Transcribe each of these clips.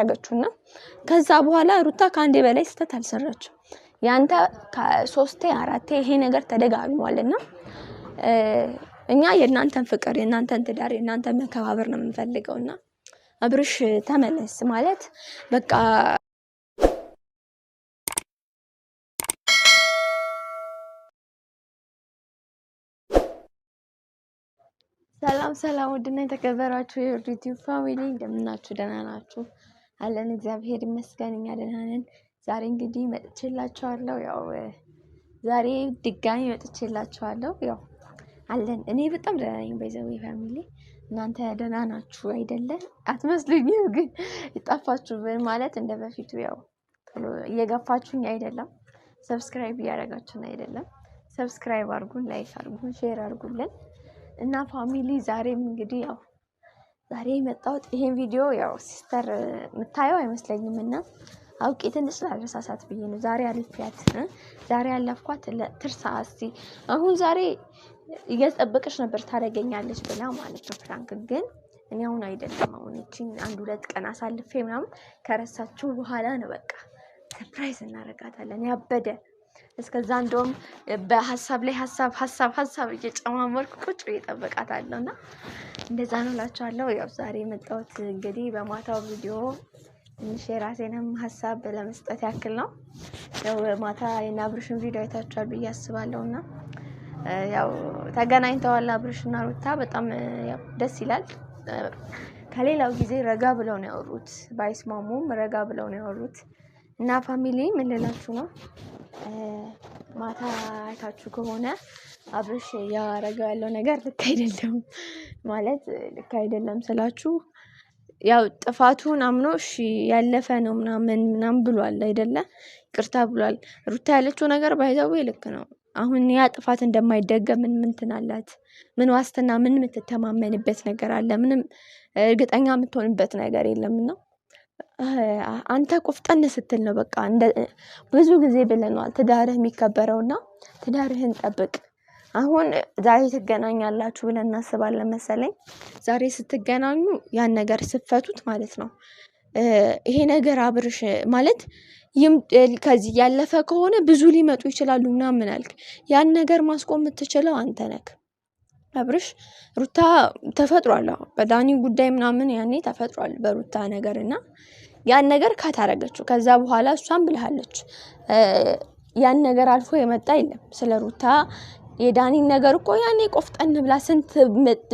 ያገቹና ከዛ በኋላ ሩታ ካንዴ በላይ ስተት አልሰራች ያንተ ከ3 4 ይሄ ነገር ተደጋግሟልና እኛ የናንተን ፍቅር የናንተን ትዳር የናንተን መከባበር ነው የምንፈልገውና አብርሽ ተመለስ ማለት በቃ ሰላም ወድና የተከበራችሁ የዩቲዩብ ፋሚሊ እንደምናችሁ ደህና ናችሁ አለን እግዚአብሔር ይመስገን እኛ ደህና ነን ዛሬ እንግዲህ መጥቼላችኋለሁ ያው ዛሬ ድጋሚ መጥቼላችኋለሁ ያው አለን እኔ በጣም ደህና ነኝ በዘው ፋሚሊ እናንተ ደህና ናችሁ አይደለ አትመስሉኝም ግን ይጣፋችሁ ማለት እንደበፊቱ ያው እየገፋችሁኝ አይደለም ሰብስክራይብ ያደረጋችሁን አይደለም ሰብስክራይብ አድርጉን ላይክ አድርጉን ሼር አድርጉልን እና ፋሚሊ ዛሬም እንግዲህ ያው ዛሬ መጣሁት ይሄን ቪዲዮ ያው ሲስተር መታየው አይመስለኝምና አውቄ ትንሽ ላረሳሳት ብዬ ነው ዛሬ አልፊያት ዛሬ ያለፍኳት ለትርሳ እስቲ አሁን ዛሬ እየተጠበቀች ነበር ታደርገኛለች ብላ ማለት ነው ፍራንክ ግን እኔ አሁን አይደለም አሁን እቺን አንድ ሁለት ቀን አሳልፌ ምናምን ከረሳችሁ በኋላ ነው በቃ ሰርፕራይዝ እናረጋታለን ያበደ እስከዛ እንደውም በሐሳብ ላይ ሐሳብ እየጨማመርኩ ቁጭ እየጠበቃታለሁና እንደዛ ነው ላችኋለሁ ያው ዛሬ መጣሁት እንግዲህ በማታው ቪዲዮ ሼራሴንም ሐሳብ ለመስጠት ያክል ነው ያው ማታ የናብርሽን ቪዲዮ አይታችኋል ብዬ አስባለሁና ያው ተገናኝተዋል አብርሽና ሩታ በጣም ያው ደስ ይላል ከሌላው ጊዜ ረጋ ብለው ነው ያወሩት ባይስማሙም ረጋ ብለው ነው ያወሩት እና ፋሚሊ ምን ልላችሁ ነው ማታ አይታችሁ ከሆነ አብርሽ ያረጋው ያለው ነገር ልክ አይደለም ማለት ልክ አይደለም ስላችሁ ያው ጥፋቱን አምኖ እሺ ያለፈ ነው ምናምን ብሏል አይደለ ይቅርታ ብሏል ሩታ ያለችው ነገር ባይዛው ልክ ነው አሁን ያ ጥፋት እንደማይደገም ምን ትናላት ምን ዋስትና ምን የምትተማመንበት ነገር አለ ምንም እርግጠኛ የምትሆንበት ነገር የለምና አንተ ቆፍጠን ስትል ነው በቃ ብዙ ጊዜ ብለናል ትዳርህ የሚከበረውና ትዳርህን ጠብቅ አሁን ዛሬ ትገናኛላችሁ ብለን እናስባለን መሰለኝ ዛሬ ስትገናኙ ያን ነገር ስፈቱት ማለት ነው ይሄ ነገር አብርሽ ማለት ከዚህ ያለፈ ከሆነ ብዙ ሊመጡ ይችላሉ ምናምን አልክ ያን ነገር ማስቆም የምትችለው አንተ ነህ አብርሽ ሩታ ተፈጥሯል በዳኒ ጉዳይ ምናምን ያኔ ተፈጥሯል በሩታ ነገርና ያን ነገር ካታረገችው ከዛ በኋላ እሷም ብለሃለች ያን ነገር አልፎ የመጣ አይደለም ስለ ሩታ የዳኒ ነገር እኮ ያኔ ቆፍጠን ብላ ስንት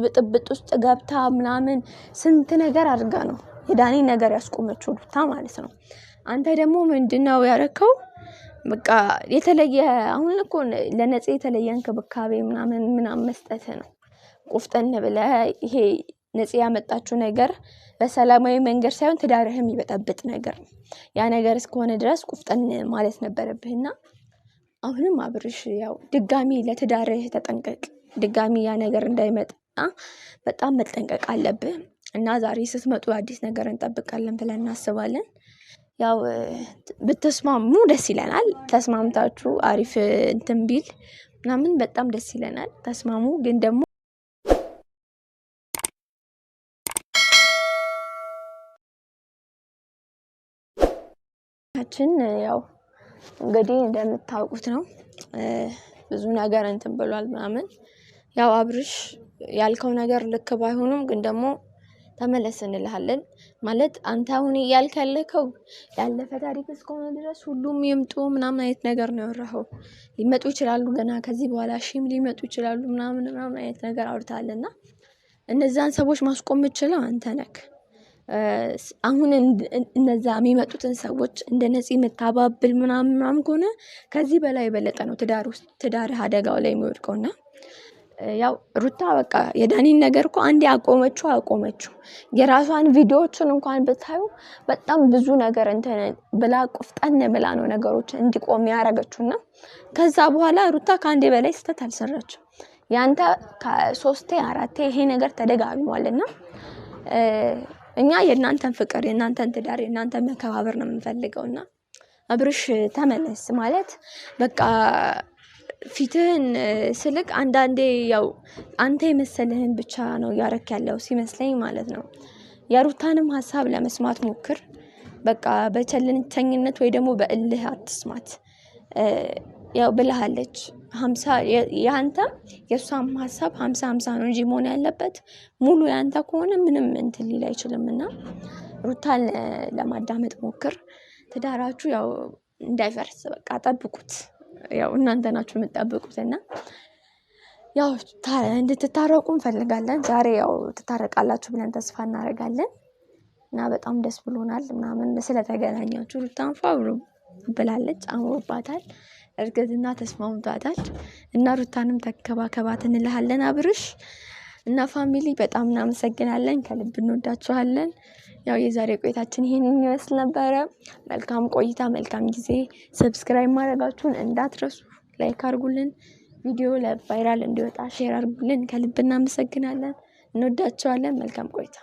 ብጥብጥ ውስጥ ገብታ ምናምን ስንት ነገር አድርጋ ነው የዳኒ ነገር ያስቆመችው ሩታ ማለት ነው አንተ ደግሞ ምንድነው ያረከው በቃ የተለየ አሁን እኮ ለነጽ የተለየ እንክብካቤ ምናምን መስጠት ነው ቆፍጠን ብለ ይሄ ነጽ ያመጣችው ነገር በሰላማዊ መንገድ ሳይሆን ትዳርህም ይበጠብጥ ነገር ያ ነገር እስከሆነ ድረስ ቆፍጠን ማለት ነበርብህና አሁንም አብርሽ ያው ድጋሚ ለትዳርህ ተጠንቀቅ ድጋሚ ያ ነገር እንዳይመጣ በጣም መጠንቀቅ አለብህ እና ዛሬ ስትመጡ አዲስ ነገር እንጠብቃለን ብለን እናስባለን ያው ብትስማሙ ደስ ይለናል ተስማምታችሁ አሪፍ እንትን ቢል ምናምን በጣም ደስ ይለናል ተስማሙ ግን ደግሞ ያው እንግዲህ እንደምታውቁት ነው ብዙ ነገር እንትን ብሏል ምናምን ያው አብርሽ ያልከው ነገር ልክ ባይሆንም ግን ደግሞ ተመለስ እንልሃለን ማለት አንተ አሁን ያልከለከው ያለፈ ታሪክ እስከሆነ ድረስ ሁሉም ይምጡ ምናምን አይነት ነገር ነው ያወራው ሊመጡ ይችላሉ ገና ከዚህ በኋላ ሺም ሊመጡ ይችላሉ ምናምን አይነት ነገር አውርታለና እነዛን ሰዎች ማስቆም ይችላል አንተ ነህ አሁን እነዛ የሚመጡትን ሰዎች እንደነጽ መታባብል ምናምን ከሆነ ከዚህ በላይ በለጠ ነው ትዳር አደጋው ላይ የሚወድቀውና ያው ሩታ በቃ የዳኒን ነገር እኮ አንዴ አቆመችው የራሷን ቪዲዮዎችን እንኳን ብታዩ በጣም ብዙ ነገር እንትን ብላ ቆፍጠን ብላ ነው ነገሮች እንዲቆም ያረጋችውና ከዛ በኋላ ሩታ ካንዴ በላይ ስተት አልሰራችም ያንተ ከ3 4 ይሄ ነገር ተደጋግሟልና እኛ የናንተን ፍቅር የናንተን ትዳር የናንተን መከባበር ነው የምንፈልገውና አብርሽ ተመለስ ማለት በቃ ፊትህን ስልክ አንዳንዴ ያው አንተ የመሰለህን ብቻ ነው ያረክ ያለው ሲመስለኝ ማለት ነው የሩታንም ሐሳብ ለመስማት ሞክር በቃ በቸልተኝነት ወይ ደግሞ በእልህ አትስማት። ያው ብለሃለች 50 ያንተም የሷም ሐሳብ 50 ነው እንጂ መሆን ያለበት ሙሉ ያንተ ከሆነ ምንም እንትን ሊል አይችልምና ሩታን ለማዳመጥ ሞክር። ትዳራችሁ ያው እንዳይፈርስ በቃ ጠብቁት። ያው እናንተ ናችሁ የምትጠብቁትና ያው እንድትታረቁ እንፈልጋለን። ዛሬ ያው ትታረቃላችሁ ብለን ተስፋ እናደርጋለን። እና በጣም ደስ ብሎናል ምናምን ስለተገናኛችሁ። ሩታን ፋብሩ ብላለች፣ አምሮባታል፣ እርግዝና ተስማምቷታል። እና ሩታንም ተከባከባት እንልሃለን አብርሽ እና ፋሚሊ በጣም እናመሰግናለን፣ ከልብ እንወዳችኋለን። ያው የዛሬ ቆይታችን ይሄንን ይመስል ነበረ። መልካም ቆይታ፣ መልካም ጊዜ። ሰብስክራይብ ማድረጋችሁን እንዳትረሱ፣ ላይክ አድርጉልን፣ ቪዲዮ ለቫይራል እንዲወጣ ሼር አድርጉልን። ከልብ እናመሰግናለን፣ እንወዳችኋለን። መልካም ቆይታ